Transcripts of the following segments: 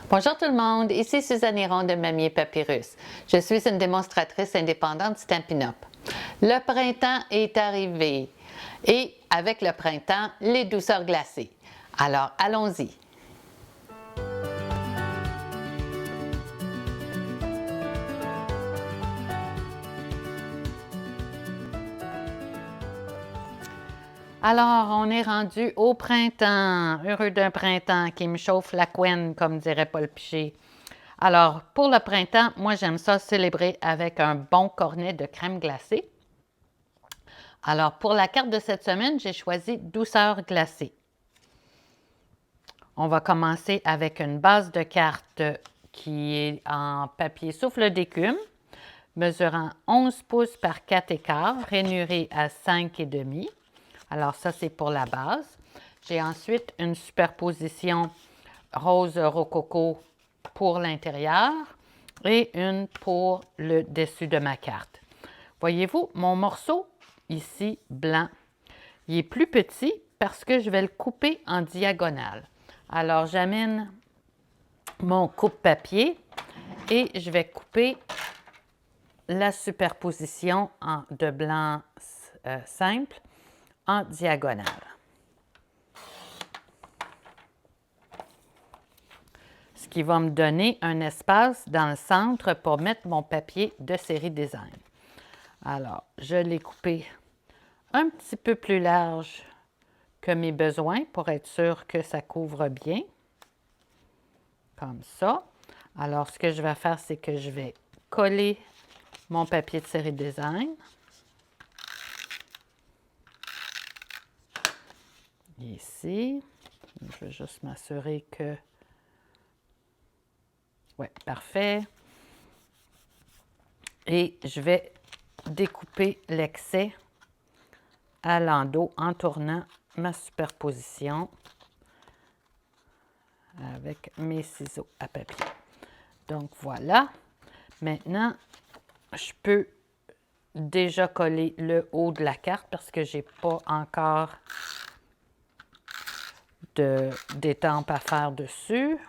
Bonjour tout le monde, ici Suzanne Hiron de Mamie Papyrus. Je suis une démonstratrice indépendante Stampin' Up! Le printemps est arrivé et avec le printemps, les douceurs glacées. Alors allons-y! Alors, on est rendu au printemps, heureux d'un printemps qui me chauffe la couenne, comme dirait Paul Piché. Alors, pour le printemps, moi j'aime ça célébrer avec un bon cornet de crème glacée. Alors, pour la carte de cette semaine, j'ai choisi douceur glacée. On va commencer avec une base de carte qui est en papier souffle d'écume, mesurant 11 pouces par 4,15, rainuré à 5,5. Alors ça, c'est pour la base. J'ai ensuite une superposition rose rococo pour l'intérieur et une pour le dessus de ma carte. Voyez-vous, mon morceau ici, blanc, il est plus petit parce que je vais le couper en diagonale. Alors, j'amène mon coupe-papier et je vais couper la superposition de blanc simple en diagonale. Ce qui va me donner un espace dans le centre pour mettre mon papier de série design. Alors, je l'ai coupé un petit peu plus large que mes besoins pour être sûr que ça couvre bien. Comme ça. Alors, ce que je vais faire, c'est que je vais coller mon papier de série design. Ici. Je vais juste m'assurer que... Oui, parfait. Et je vais découper l'excès à l'endos en tournant ma superposition avec mes ciseaux à papier. Donc voilà. Maintenant, je peux déjà coller le haut de la carte parce que je n'ai pas encore d'étampe à faire dessus.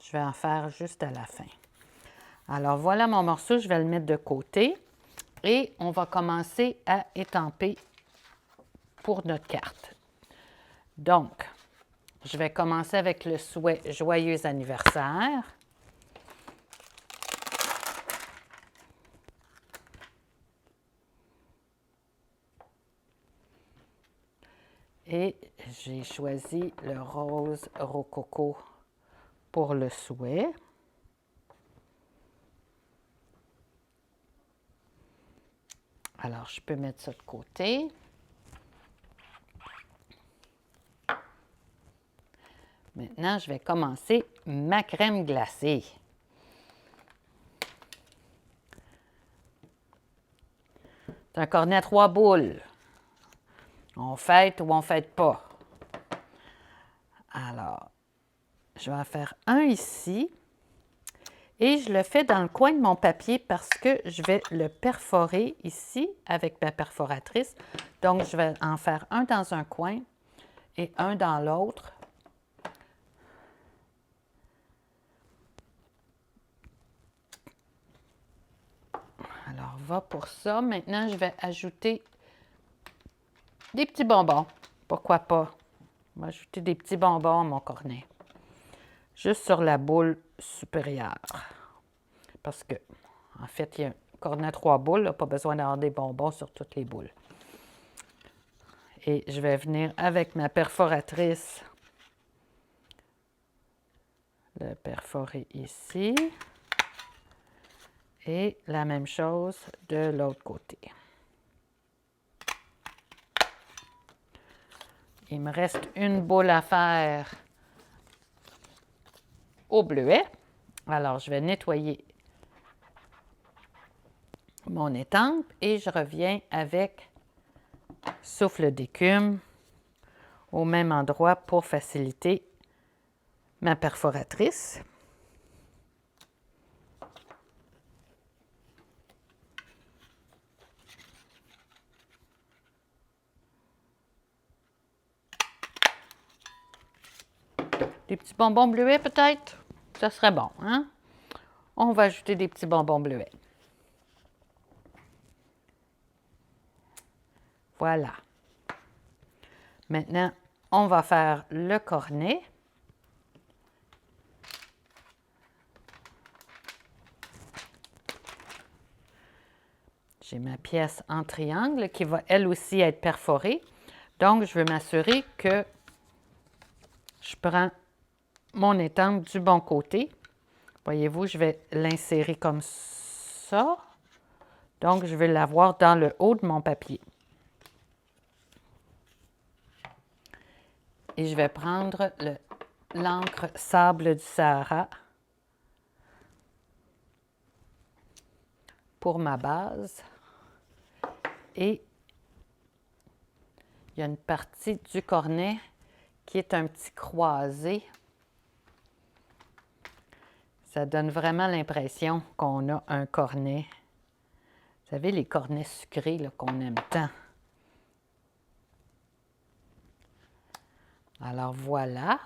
Je vais en faire juste à la fin. Alors voilà mon morceau, je vais le mettre de côté et on va commencer à étamper pour notre carte. Donc, je vais commencer avec le souhait « Joyeux anniversaire ». Et j'ai choisi le rose rococo pour le souhait. Alors, je peux mettre ça de côté. Maintenant, je vais commencer ma crème glacée. C'est un cornet à 3 boules. On fête ou on ne fête pas. Alors, je vais en faire un ici. Et je le fais dans le coin de mon papier parce que je vais le perforer ici avec ma perforatrice. Donc, je vais en faire un dans un coin et un dans l'autre. Alors, va pour ça. Maintenant, je vais ajouter des petits bonbons. Pourquoi pas? Je vais ajouter des petits bonbons à mon cornet. Juste sur la boule supérieure. Parce que, en fait, il y a un cornet à 3 boules. Là, pas besoin d'avoir des bonbons sur toutes les boules. Et je vais venir avec ma perforatrice le perforer ici. Et la même chose de l'autre côté. Il me reste une boule à faire au bleuet. Alors, je vais nettoyer mon étampe et je reviens avec souffle d'écume au même endroit pour faciliter ma perforatrice. Des petits bonbons bleuets peut-être? Ça serait bon, hein? On va ajouter des petits bonbons bleuets. Voilà. Maintenant, on va faire le cornet. J'ai ma pièce en triangle qui va elle aussi être perforée. Donc, je veux m'assurer que je prends mon étampe du bon côté. Voyez-vous, je vais l'insérer comme ça. Donc, je vais l'avoir dans le haut de mon papier. Et je vais prendre l'encre Sable du Sahara pour ma base. Et il y a une partie du cornet qui est un petit croisé. Ça donne vraiment l'impression qu'on a un cornet. Vous savez, les cornets sucrés qu'on aime tant. Alors voilà.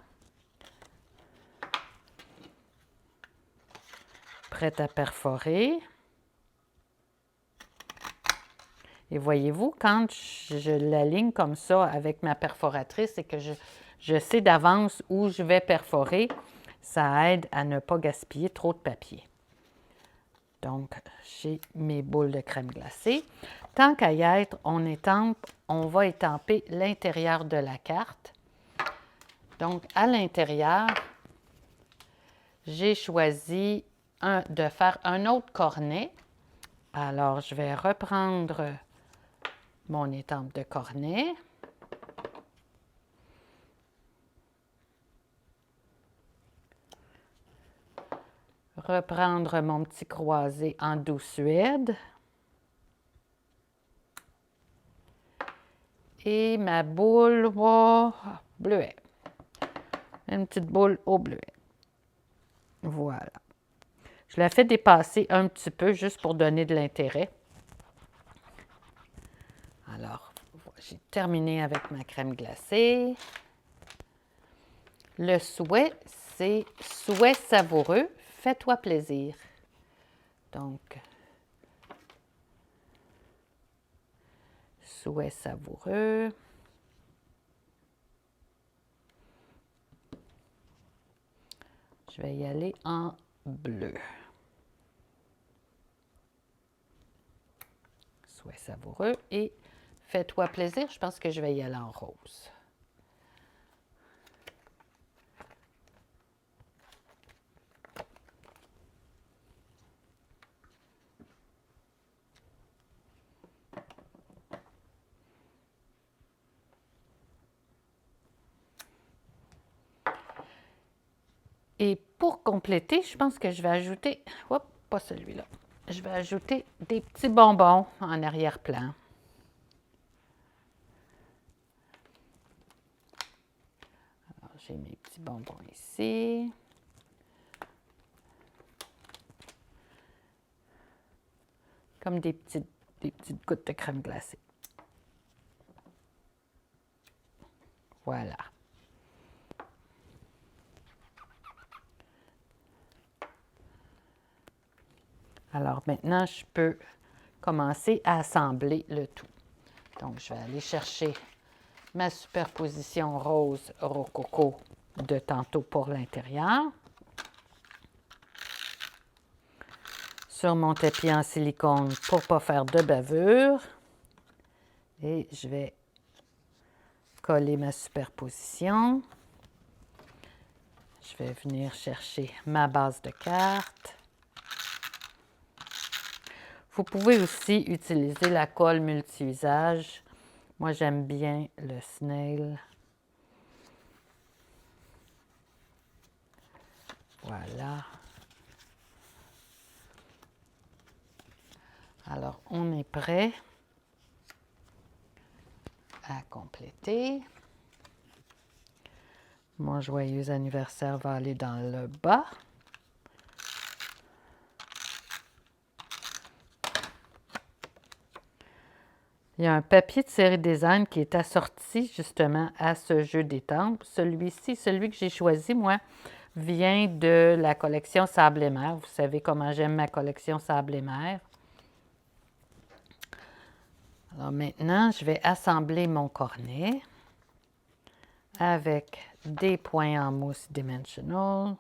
Prête à perforer. Et voyez-vous, quand je l'aligne comme ça avec ma perforatrice et que je sais d'avance où je vais perforer, ça aide à ne pas gaspiller trop de papier. Donc, j'ai mes boules de crème glacée. Tant qu'à y être, on va étamper l'intérieur de la carte. Donc, à l'intérieur, j'ai choisi de faire un autre cornet. Alors, je vais reprendre mon étampe de cornet. Reprendre mon petit croisé en doux suède. Et ma boule bleuet. Une petite boule au bleuet. Voilà. Je la fais dépasser un petit peu juste pour donner de l'intérêt. Alors, j'ai terminé avec ma crème glacée. Le souhait, c'est souhait savoureux, fais-toi plaisir. Donc, souhait savoureux. Je vais y aller en bleu. Souhait savoureux et fais-toi plaisir. Je pense que je vais y aller en rose. Et pour compléter, je pense que je vais ajouter, pas celui-là, je vais ajouter des petits bonbons en arrière-plan. Alors, j'ai mes petits bonbons ici. Comme des petites gouttes de crème glacée. Voilà. Alors maintenant, je peux commencer à assembler le tout. Donc, je vais aller chercher ma superposition rose rococo de tantôt pour l'intérieur. Sur mon tapis en silicone pour ne pas faire de bavure. Et je vais coller ma superposition. Je vais venir chercher ma base de carte. Vous pouvez aussi utiliser la colle multi-usage. Moi, j'aime bien le snail. Voilà. Alors, on est prêt à compléter. Mon joyeux anniversaire va aller dans le bas. Il y a un papier de série design qui est assorti justement à ce jeu d'étampes. Celui-ci, celui que j'ai choisi, moi, vient de la collection Sable et Mer. Vous savez comment j'aime ma collection Sable et Mer. Alors maintenant, je vais assembler mon cornet avec des points en mousse Dimensional.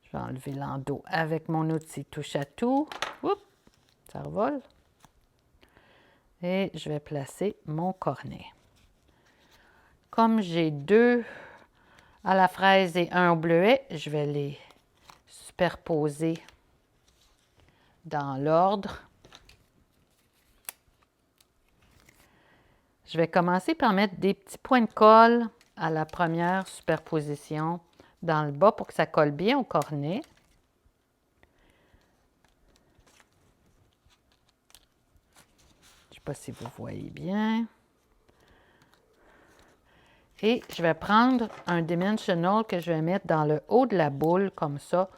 Je vais enlever l'endos avec mon outil touche à tout. Oups, ça revole. Et je vais placer mon cornet. Comme j'ai 2 à la fraise et 1 au bleuet, je vais les superposer dans l'ordre. Je vais commencer par mettre des petits points de colle à la première superposition dans le bas pour que ça colle bien au cornet. Je ne sais pas si vous voyez bien. Et je vais prendre un dimensional que je vais mettre dans le haut de la boule comme ça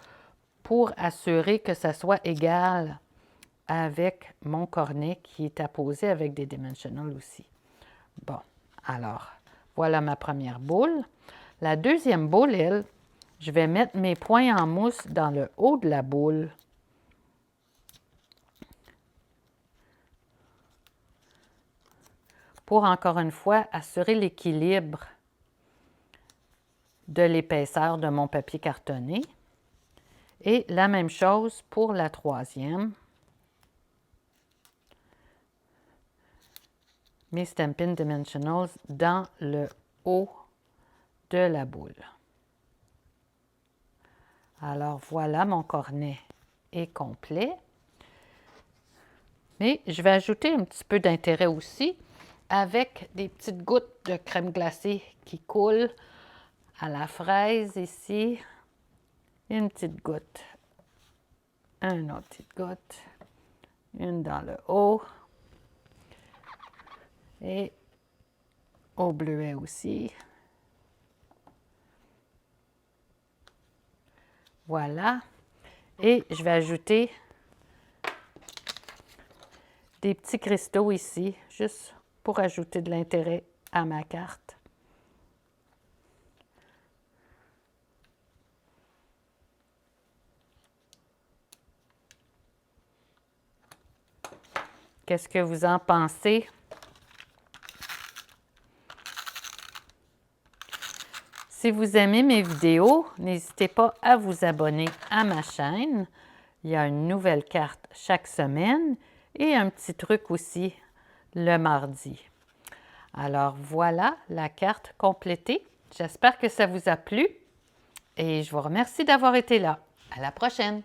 pour assurer que ça soit égal avec mon cornet qui est apposé avec des dimensionals aussi. Bon, alors, voilà ma première boule. La deuxième boule, elle, je vais mettre mes points en mousse dans le haut de la boule. Pour, encore une fois, assurer l'équilibre de l'épaisseur de mon papier cartonné. Et la même chose pour la troisième. Mes Stampin' Dimensionals dans le haut de la boule. Alors voilà, mon cornet est complet. Mais je vais ajouter un petit peu d'intérêt aussi avec des petites gouttes de crème glacée qui coulent à la fraise ici. Une petite goutte, une autre petite goutte, une dans le haut et au bleuet aussi. Voilà. Et je vais ajouter des petits cristaux ici, juste pour ajouter de l'intérêt à ma carte. Qu'est-ce que vous en pensez? Si vous aimez mes vidéos, n'hésitez pas à vous abonner à ma chaîne. Il y a une nouvelle carte chaque semaine et un petit truc aussi le mardi. Alors voilà la carte complétée. J'espère que ça vous a plu et je vous remercie d'avoir été là. À la prochaine!